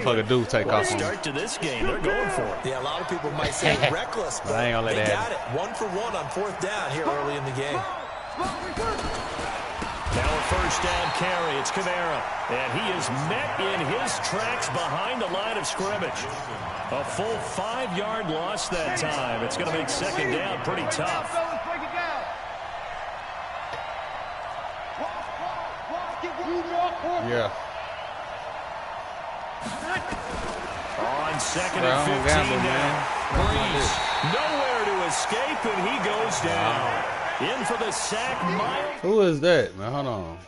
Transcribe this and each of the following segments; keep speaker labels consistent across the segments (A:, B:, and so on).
A: motherfucker do take off on
B: start to this game. They're going for it.
C: Yeah, a lot of people might say reckless, but
A: I ain't gonna let
C: they
A: that
C: got it. 1 for 1 on 4th down here early in the game.
B: Now a first down carry. It's Kamara. And he is met in his tracks behind the line of scrimmage. A full 5-yard loss that time. It's going to make 2nd down pretty tough.
A: Yeah.
B: On 2nd
A: Bro,
B: and 15
A: gamble,
B: now.
A: man.
B: Breeze nowhere to escape, and he goes down. In for the sack, Miles.
A: Who is that, man? Hold on.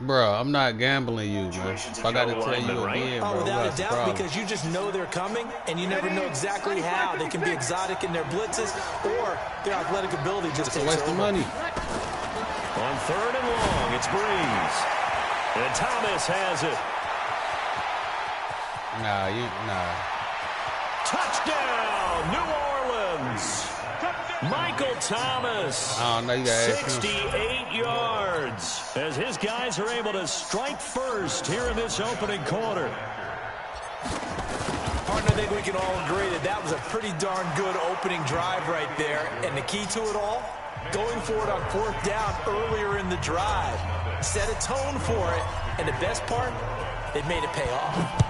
A: Bro, I'm not gambling you, man. If I got to tell you again, bro,
C: without a doubt, because you just know they're coming, and you never know exactly how. They can be exotic in their blitzes, or their athletic ability just takes
A: waste of money.
B: On 3rd and long, it's Breeze. And Thomas has it.
A: Nah.
B: Touchdown, New Orleans. Michael Thomas,
A: Oh, no, you got
B: 68 yards, as his guys are able to strike first here in this opening quarter.
C: Partner, I think we can all agree that that was a pretty darn good opening drive right there. And the key to it all, going for it on 4th down earlier in the drive. Set a tone for it, and the best part, it made it pay off.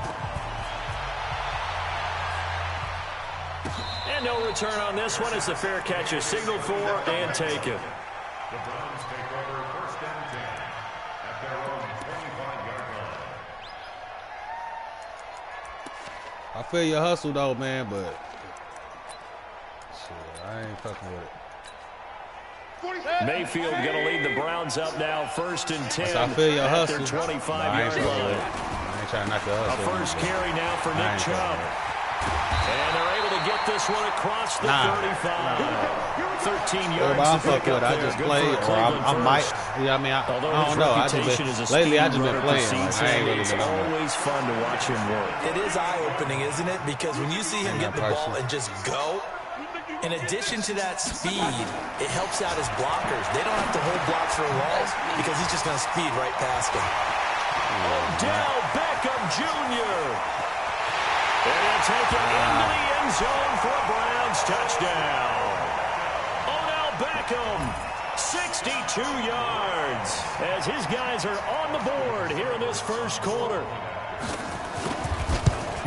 B: And no return on this one as the fair catch is signaled for and taken.
D: The Browns take over 1st and 10 at their own 25-yard line.
A: I feel your hustle, though, man, but shit, I ain't fucking with it.
B: Mayfield going to lead the Browns up now, 1st and 10
A: I feel your
B: at
A: hustle.
B: their 25-yard
A: I ain't
B: line.
A: trying to knock your
B: A
A: hustle.
B: first carry now for Nick Chubb. And they're able to get this one across the 35. 13 yards
A: I
B: to
A: fuck
B: pick
A: with.
B: up
A: I
B: there.
A: just
B: Good
A: play,
B: for
A: or
B: Cleveland
A: I might.
B: first.
A: Yeah, I mean, I
B: Although
A: don't
B: his
A: know.
B: reputation as a
A: Lately, I
B: speed
A: just been
B: runner
A: playing.
B: precedes
A: Like, I ain't
B: him.
A: really
B: It's
A: been on that.
B: always fun to watch him work.
C: It is eye-opening, isn't it? Because when you see him get the ball and just go, in addition to that speed, it helps out his blockers. They don't have to hold blocks for walls because he's just going to speed right past them.
B: Odell Beckham Jr. And he'll take it into the end zone for a Browns touchdown. Odell Beckham, 62 yards, as his guys are on the board here in this first quarter.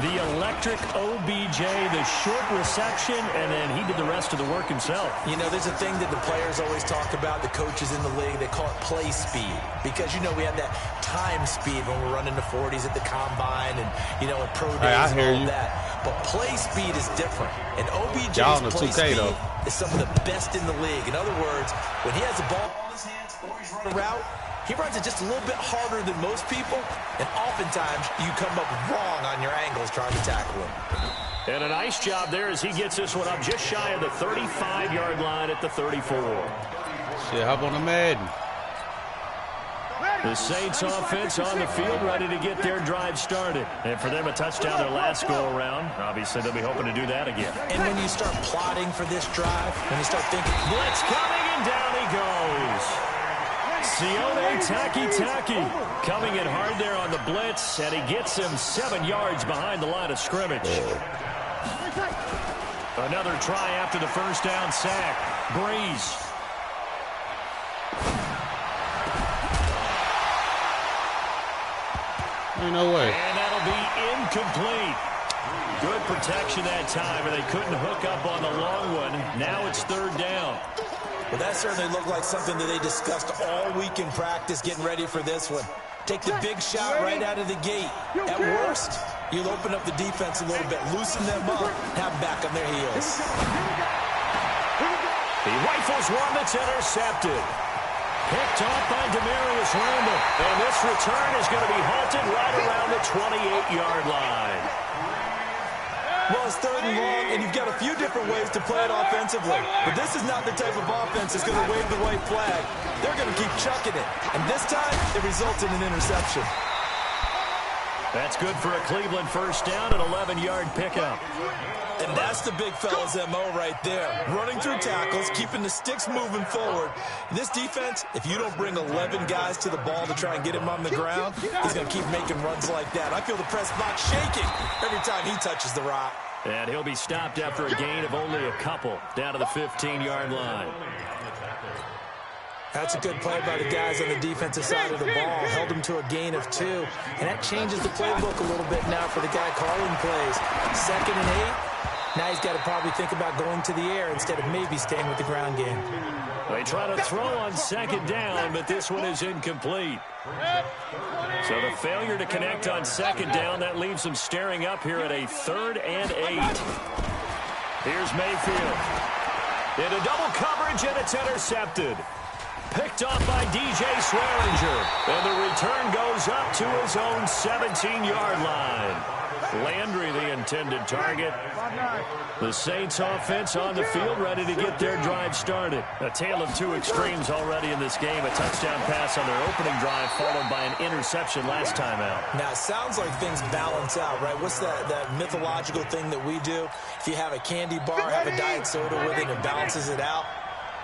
B: The electric OBJ, the short reception, and then he did the rest of the work himself.
C: You know, there's a thing that the players always talk about, the coaches in the league, they call it play speed. Because, you know, we have that time speed when we're running the 40s at the combine and, you know, at pro days and all of that. But play speed is different. And OBJ's play speed is some of the best in the league. In other words, when he has the ball in his hands or he's running a route, he runs it just a little bit harder than most people, and oftentimes you come up wrong on your angles trying to tackle him.
B: And a nice job there as he gets this one up just shy of the 35-yard line at the 34.
A: Shit, hop on the Madden.
B: The Saints offense on the field ready to get their drive started. And for them, a touchdown their last go-around. Obviously, they'll be hoping to do that again.
C: And when you start plotting for this drive, when you start thinking,
B: blitz coming, and down he goes. Sione Takitaki coming in hard there on the blitz, and he gets him 7 yards behind the line of scrimmage. Another try after the first down sack. Breeze.
A: Ain't no way.
B: And that'll be incomplete. Good protection that time, and they couldn't hook up on the long one. Now it's 3rd down.
C: Well, that certainly looked like something that they discussed all week in practice getting ready for this one. Take the big shot right out of the gate. At worst, you'll open up the defense a little bit, loosen them up, have them back on their heels.
B: He rifles one that's intercepted. Picked off by Demarius Randall. And this return is going to be halted right around the 28-yard line.
C: Well, it's 3rd and long, and you've got a few different ways to play it offensively. But this is not the type of offense that's going to wave the white flag. They're going to keep chucking it. And this time, it results in an interception.
B: That's good for a Cleveland first down, an 11-yard pickup.
C: And that's the big fella's MO right there. Running through tackles, keeping the sticks moving forward. This defense, if you don't bring 11 guys to the ball to try and get him on the ground, he's going to keep making runs like that. I feel the press box shaking every time he touches the rock.
B: And he'll be stopped after a gain of only a couple, down to the 15-yard line.
C: That's a good play by the guys on the defensive side of the ball. Held him to a gain of 2. And that changes the playbook a little bit now for the guy calling plays. 2nd and 8. Now he's got to probably think about going to the air instead of maybe staying with the ground game.
B: They try to throw on 2nd down, but this one is incomplete. So the failure to connect on 2nd down, that leaves them staring up here at a 3rd and 8. Here's Mayfield. Into double coverage, and it's intercepted. Picked off by DJ Swearinger. And the return goes up to his own 17-yard line. Landry, the intended target. The Saints offense on the field, ready to get their drive started. A tale of two extremes already in this game. A touchdown pass on their opening drive, followed by an interception last time out.
C: Now, it sounds like things balance out, right? What's that mythological thing that we do? If you have a candy bar, have a diet soda with it, it balances it out.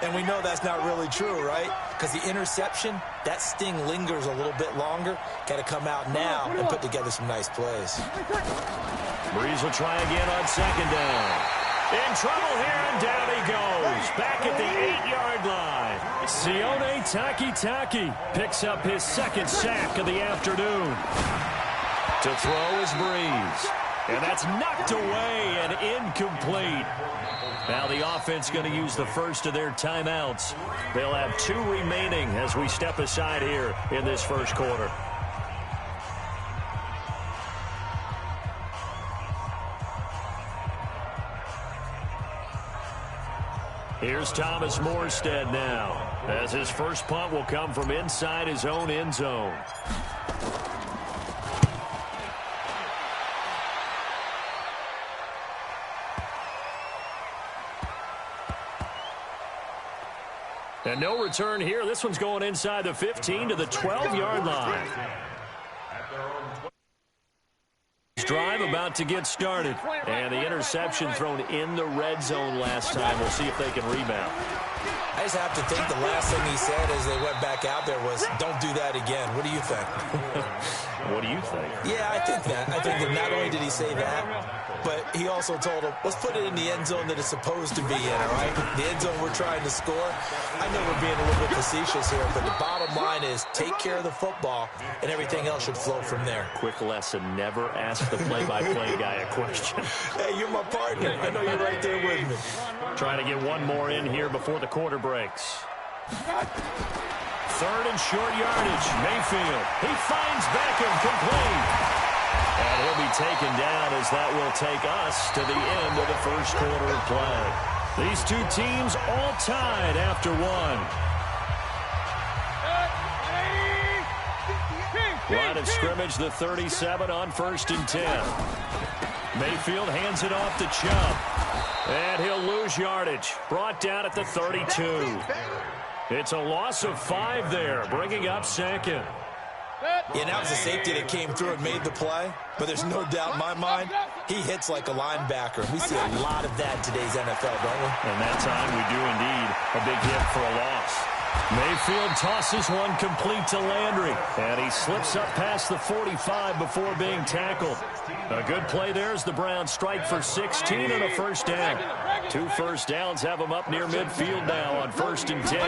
C: And we know that's not really true, right? Because the interception, that sting lingers a little bit longer. Got to come out now and put together some nice plays.
B: Breeze will try again on 2nd down. In trouble here, and down he goes. Back at the 8-yard line. Sione Takitaki picks up his 2nd sack of the afternoon. To throw is Breeze. And that's knocked away and incomplete. Now the offense going to use the first of their timeouts. They'll have 2 remaining as we step aside here in this first quarter. Here's Thomas Morstead now, as his first punt will come from inside his own end zone. And no return here. This one's going inside the 15 to the 12-yard line. Drive about to get started. And the interception thrown in the red zone last time. We'll see if they can rebound.
C: I just have to think the last thing he said as they went back out there was, don't do that again. What do you think?
B: What do you think?
C: Yeah, I think that. I think that not only did he say that, but he also told him, let's put it in the end zone that it's supposed to be in, all right? The end zone we're trying to score. I know we're being a little bit facetious here, but the bottom line is take care of the football, and everything else should flow from there.
B: Quick lesson, never ask the play-by-play guy a question.
C: Hey, you're my partner. I know you're right there with me.
B: Trying to get one more in here before the quarter breaks. 3rd and short yardage. Mayfield. He finds Beckham complete. And he'll be taken down as that will take us to the end of the first quarter of play. These two teams all tied after one. Line of scrimmage, the 37 on 1st and 10. Mayfield hands it off to Chubb. And he'll lose yardage. Brought down at the 32. It's a loss of 5 there, bringing up 2nd.
C: Yeah, that was a safety that came through and made the play. But there's no doubt in my mind, he hits like a linebacker. We see a lot of that in today's NFL, don't we?
B: And that time we do indeed. A big hit for a loss. Mayfield tosses one complete to Landry. And he slips up past the 45 before being tackled. A good play there as the Browns strike for 16 and a first down. 2 first downs have them up near midfield now on 1st and 10.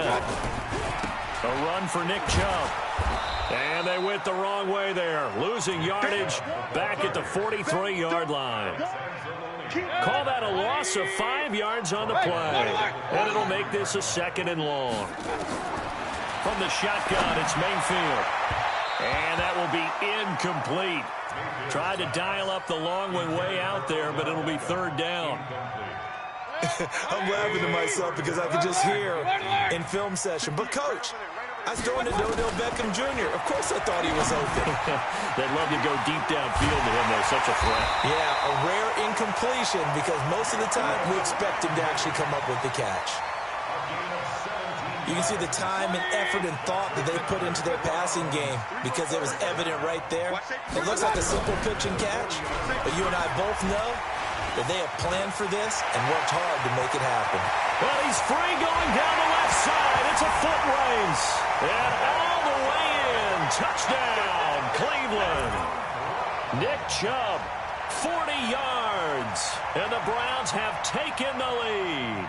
B: A run for Nick Chubb. And they went the wrong way there. Losing yardage back at the 43-yard line. Call that a loss of 5 yards on the play. And it'll make this a 2nd and long. From the shotgun, it's Mayfield. And that will be incomplete. Tried to dial up the long one way out there, but it'll be 3rd down.
C: I'm laughing to myself because I could just hear in film session. But, Coach, I was throwing to Odell Beckham Jr. Of course I thought he was open.
B: They'd love to go deep downfield to him. They're such a threat.
C: Yeah, a rare incompletion because most of the time we expect him to actually come up with the catch. You can see the time and effort and thought that they put into their passing game because it was evident right there. It looks like a simple pitch and catch, but you and I both know that they have planned for this and worked hard to make it happen.
B: Well, he's free going down the left side. It's a foot race. And all the way in. Touchdown, Cleveland. Nick Chubb, 40 yards. And the Browns have taken the lead.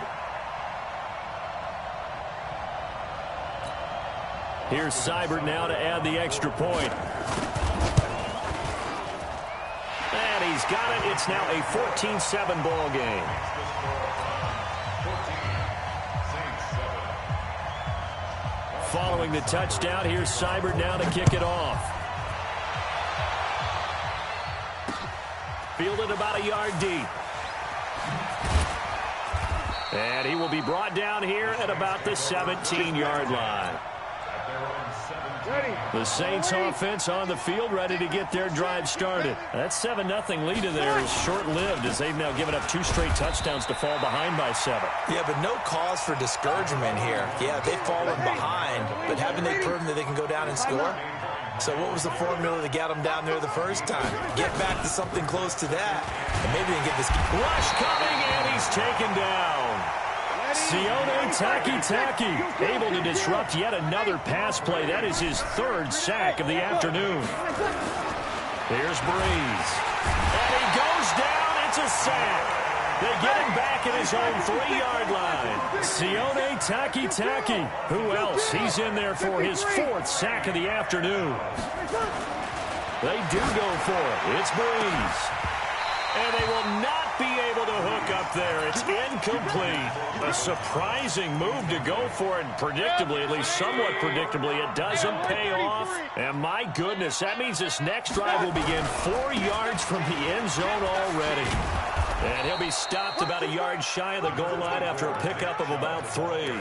B: Here's Seibert now to add the extra point. And he's got it. It's now a 14-7 ball game. Following the touchdown, here's Seibert now to kick it off. Fielded about a yard deep. And he will be brought down here at about the 17-yard line. The Saints offense on the field ready to get their drive started. That 7-0 lead in there is short-lived as they've now given up 2 straight touchdowns to fall behind by 7.
C: Yeah, but no cause for discouragement here. Yeah, they've fallen behind, but haven't they proven that they can go down and score? So what was the formula that got them down there the first time? Get back to something close to that, and maybe they can get this.
B: Rush coming, and he's taken down. Sione Takitaki able to disrupt yet another pass play. That is his 3rd sack of the afternoon. Here's Breeze. And he goes down. It's a sack. They get him back at his own 3-yard line. Sione Takitaki. Who else? He's in there for his 4th sack of the afternoon. They do go for it. It's Breeze. And they will not be able to hook up there. It's incomplete. A surprising move to go for it. Predictably, at least somewhat predictably, it doesn't pay off. And my goodness, that means this next drive will begin 4 yards from the end zone already. And he'll be stopped about a yard shy of the goal line after a pickup of about 3.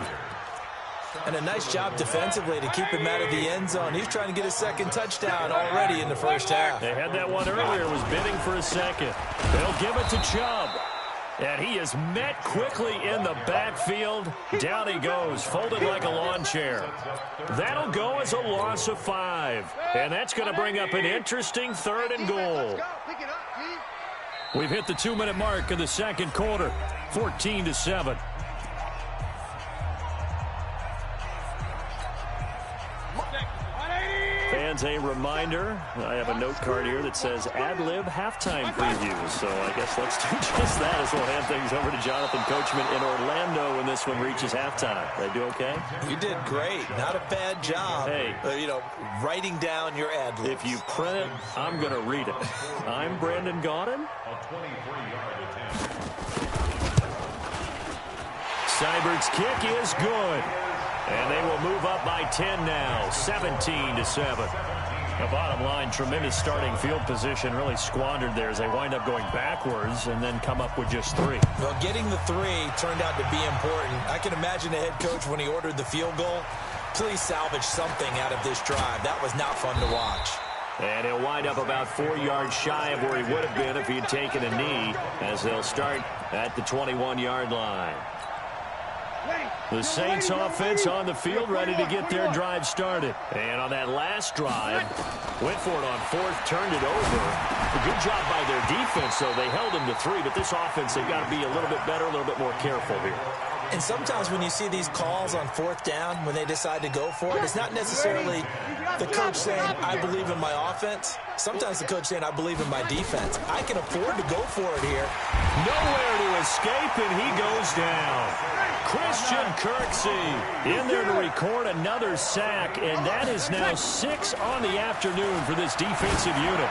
C: And a nice job defensively to keep him out of the end zone. He's trying to get a 2nd touchdown already in the first half.
B: They had that one earlier, was bidding for a 2nd. They'll give it to Chubb. And he is met quickly in the backfield. Down he goes, folded like a lawn chair. That'll go as a loss of 5. And that's going to bring up an interesting 3rd and goal. We've hit the 2-minute mark in the 2nd quarter, 14-7. Fans, a reminder, I have a note card here that says ad-lib halftime preview. So I guess let's do just that as we'll hand things over to Jonathan Coachman in Orlando when this one reaches halftime. Did I do okay?
C: You did great. Not a bad job.
B: Hey.
C: Writing down your ad-libs.
B: If you print it, I'm going to read it. I'm Brandon Gaudin. Seibert's kick is good. And they will move up by 10 now, 17-7. The bottom line, tremendous starting field position, really squandered there as they wind up going backwards and then come up with just 3.
C: Well, getting the 3 turned out to be important. I can imagine the head coach when he ordered the field goal. Please salvage something out of this drive. That was not fun to watch.
B: And he'll wind up about 4 yards shy of where he would have been if he had taken a knee as they'll start at the 21-yard line. The Saints offense on the field ready to get their drive started. And on that last drive, went for it on 4th, turned it over. A good job by their defense, though. They held him to 3, but this offense, they've got to be a little bit better, a little bit more careful here.
C: And sometimes when you see these calls on 4th down, when they decide to go for it, it's not necessarily the coach saying, I believe in my offense. Sometimes the coach saying, I believe in my defense. I can afford to go for it here.
B: Nowhere to escape, and he goes down. Christian Kirksey in there to record another sack, and that is now 6 on the afternoon for this defensive unit.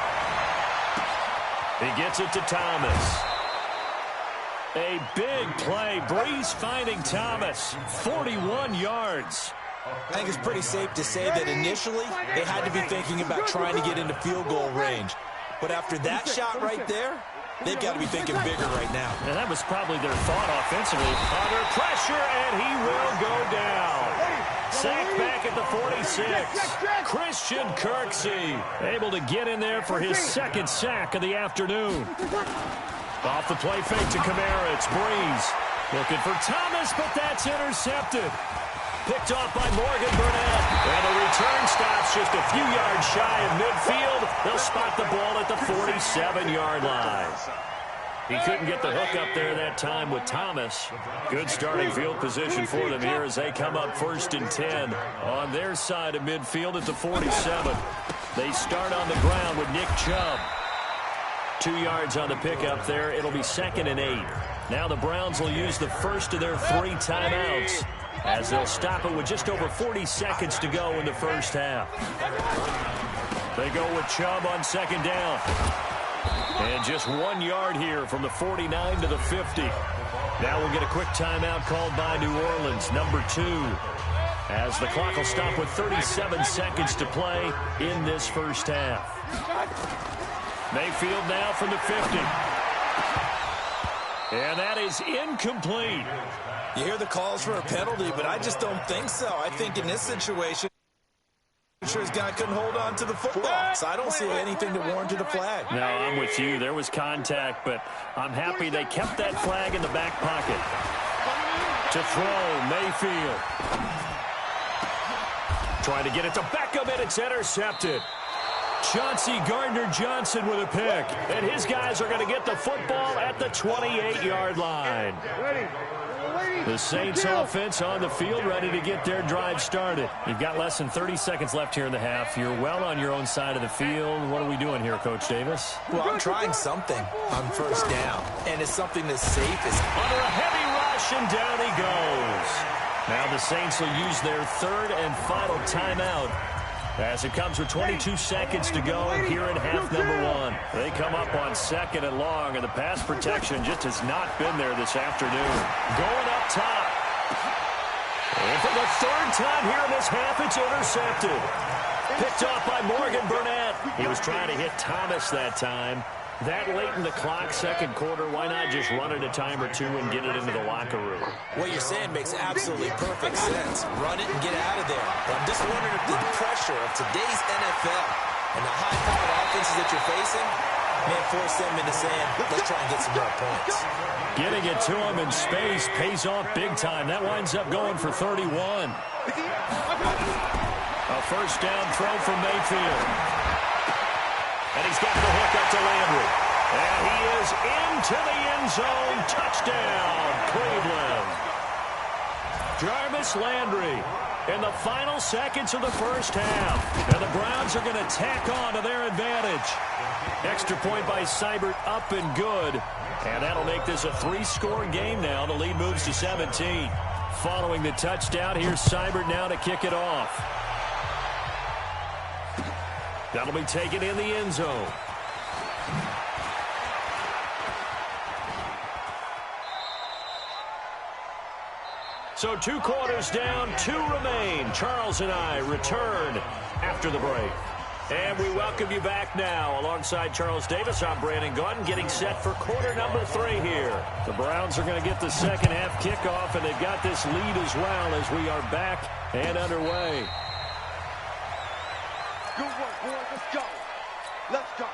B: He gets it to Thomas. A big play. Breeze finding Thomas. 41 yards.
C: I think it's pretty safe to say that initially they had to be thinking about trying to get into field goal range. But after that shot right there, they've got to be thinking bigger right now.
B: And that was probably their thought offensively. Under pressure, and he will go down. Sacked back at the 46. Christian Kirksey able to get in there for his 2nd sack of the afternoon. Off the play fake to Kamara. It's Breeze. Looking for Thomas, but that's intercepted. picked off by Morgan Burnett. And the return stops just a few yards shy of midfield. They'll spot the ball at the 47-yard line. He couldn't get the hook up there that time with Thomas. Good starting field position for them here as they come up 1st and 10 on their side of midfield at the 47. They start on the ground with Nick Chubb. 2 yards on the pickup there. It'll be 2nd and 8. Now the Browns will use the first of their 3 timeouts as they'll stop it with just over 40 seconds to go in the first half. They go with Chubb on 2nd down. And just 1 yard here from the 49 to the 50. Now we'll get a quick timeout called by New Orleans, number 2. As the clock will stop with 37 seconds to play in this first half. Mayfield now from the 50. And that is incomplete.
C: You hear the calls for a penalty, but I just don't think so. I think in this situation, this guy couldn't hold on to the football, so I don't see anything to warrant a flag.
B: No, I'm with you. There was contact, but I'm happy they kept that flag in the back pocket. To throw, Mayfield. Trying to get it to Beckham, and it's intercepted. Chauncey Gardner-Johnson with a pick, and his guys are going to get the football at the 28-yard line. The Saints offense on the field, ready to get their drive started. You've got less than 30 seconds left here in the half. You're well on your own side of the field. What are we doing here, Coach Davis?
C: Well, I'm trying something on 1st down, and it's something that's safe.
B: Under a heavy rush, and down he goes. Now the Saints will use their 3rd and final timeout as it comes with 22 seconds to go here in half number 1. They come up on 2nd and long, and the pass protection just has not been there this afternoon. Going up top. And for the 3rd time here in this half, it's intercepted. Picked off by Morgan Burnett. He was trying to hit Thomas that time. That late in the clock, 2nd quarter, why not just run it a time or 2 and get it into the locker room?
C: What you're saying makes absolutely perfect sense. Run it and get out of there. But I'm just wondering if the pressure of today's NFL and the high-powered offenses that you're facing may force them into saying, let's try and get some more points.
B: Getting it to him in space pays off big time. That winds up going for 31. A 1st down throw from Mayfield. And he's got the hook up to Landry. And he is into the end zone. Touchdown, Cleveland. Jarvis Landry in the final seconds of the first half. And the Browns are going to tack on to their advantage. Extra point by Seibert, up and good. And that'll make this a 3-score game now. The lead moves to 17. Following the touchdown, here's Seibert now to kick it off. That'll be taken in the end zone. So 2 quarters down, 2 remain. Charles and I return after the break. And we welcome you back now. Alongside Charles Davis, I'm Brandon Gaudin, getting set for quarter number 3 here. The Browns are going to get the second half kickoff, and they've got this lead as well as we are back and underway.
E: Good work, boys. Let's go. Let's go.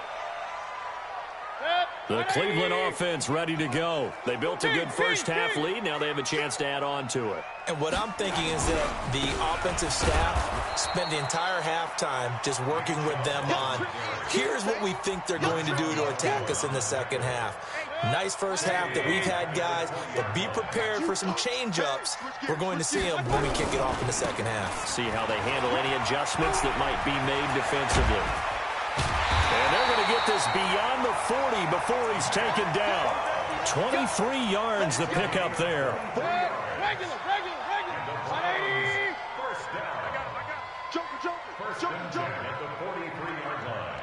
B: The Cleveland offense ready to go. They built a good first half lead. Now they have a chance to add on to it.
C: And what I'm thinking is that the offensive staff spent the entire halftime just working with them on, here's what we think they're going to do to attack us in the second half. Nice first half that we've had, guys, but be prepared for some change-ups. We're going to see them when we kick it off in the second half.
B: See how they handle any adjustments that might be made defensively. And they're going to get this beyond the 40 before he's taken down. 23 yards the pick up there.
E: Regular.
D: First down. Jumper. At the 43-yard line.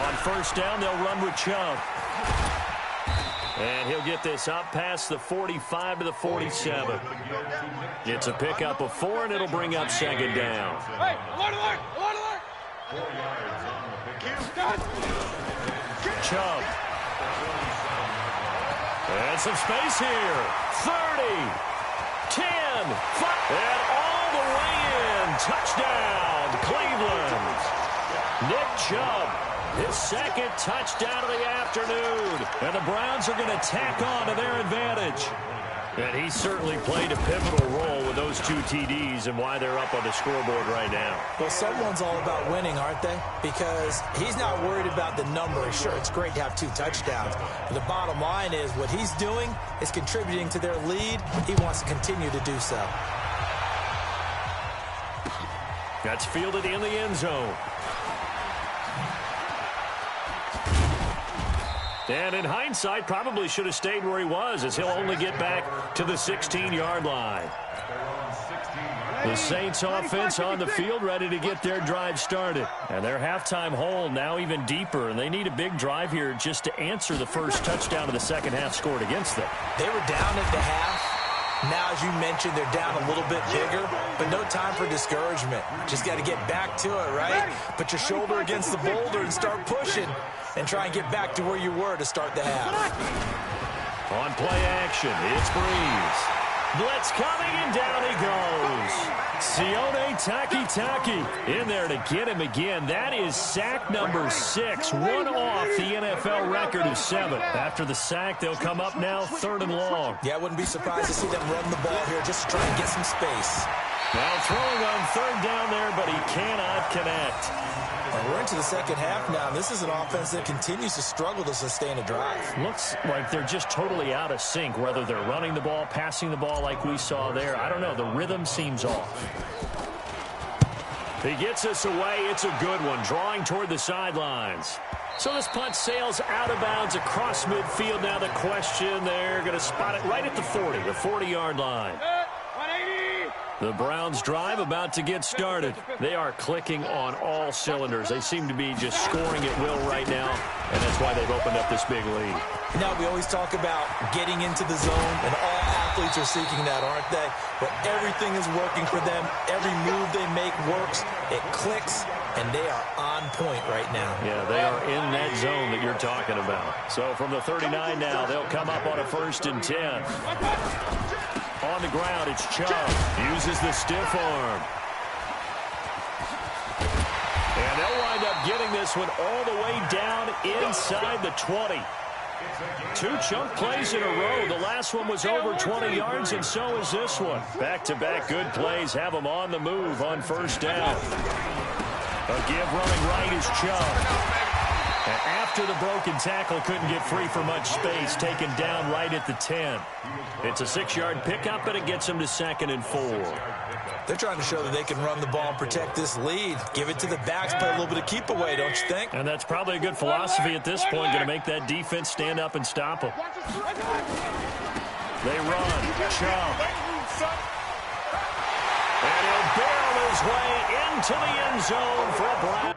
B: On first down, they'll run with Chubb. And he'll get this up past the 45 to the 47. It's a pickup of 4, and it'll bring up 2nd down.
E: Hey, alert.
D: 4 yards on the pickup.
B: Chubb. And some space here. 30, 10, 5, and all the way in. Touchdown, Cleveland. Nick Chubb, his 2nd touchdown of the afternoon. And the Browns are going to tack on to their advantage. And he certainly played a pivotal role with those 2 TDs and why they're up on the scoreboard right now.
C: Well, someone's all about winning, aren't they? Because he's not worried about the number. Sure, it's great to have 2 touchdowns. But the bottom line is what he's doing is contributing to their lead. He wants to continue to do so.
B: That's fielded in the end zone. And in hindsight, probably should have stayed where he was, as he'll only get back to the 16-yard line. The Saints offense on the field, ready to get their drive started. And their halftime hole now even deeper, and they need a big drive here just to answer the first touchdown of the second half scored against them.
C: They were down at the half. Now, as you mentioned, they're down a little bit bigger, but no time for discouragement. Just got to get back to it, right? Put your shoulder against the boulder and start pushing and try and get back to where you were to start the half.
B: On play action, it's Breeze. Blitz coming, and down he goes. Sione Takitaki in there to get him again. That is sack number 6, one off the NFL record of 7. After the sack, they'll come up now 3rd and long.
C: Yeah, I wouldn't be surprised to see them run the ball here just to try and get some space.
B: Now throwing on 3rd down there, but he cannot connect.
C: And we're into the second half now. This is an offense that continues to struggle to sustain a drive.
B: Looks like they're just totally out of sync, whether they're running the ball, passing the ball like we saw there. I don't know. The rhythm seems off. He gets us away. It's a good one, drawing toward the sidelines. So this punt sails out of bounds across midfield. Now the question, they're going to spot it right at the 40, the 40-yard line. The Browns drive about to get started. They are clicking on all cylinders. They seem to be just scoring at will right now, and that's why they've opened up this big lead.
C: Now, we always talk about getting into the zone, and all athletes are seeking that, aren't they? But everything is working for them. Every move they make works. It clicks, and they are on point right now.
B: Yeah, they are in that zone that you're talking about. So from the 39 now, they'll come up on a 1st and 10. On the ground, it's Chubb. Uses the stiff arm. And they'll wind up getting this one all the way down inside the 20. 2 chunk plays in a row. The last one was over 20 yards, and so is this one. Back-to-back good plays have them on the move on 1st down. A give running right is Chubb. And after the broken tackle, couldn't get free for much space, taken down right at the 10. It's a 6-yard pickup, and it gets them to 2nd and 4.
C: They're trying to show that they can run the ball and protect this lead. Give it to the backs, play a little bit of keep away, don't you think?
B: And that's probably a good philosophy at this point, going to make that defense stand up and stop them. They run. Chubb. And he'll barrel his way into the end zone for a Brown.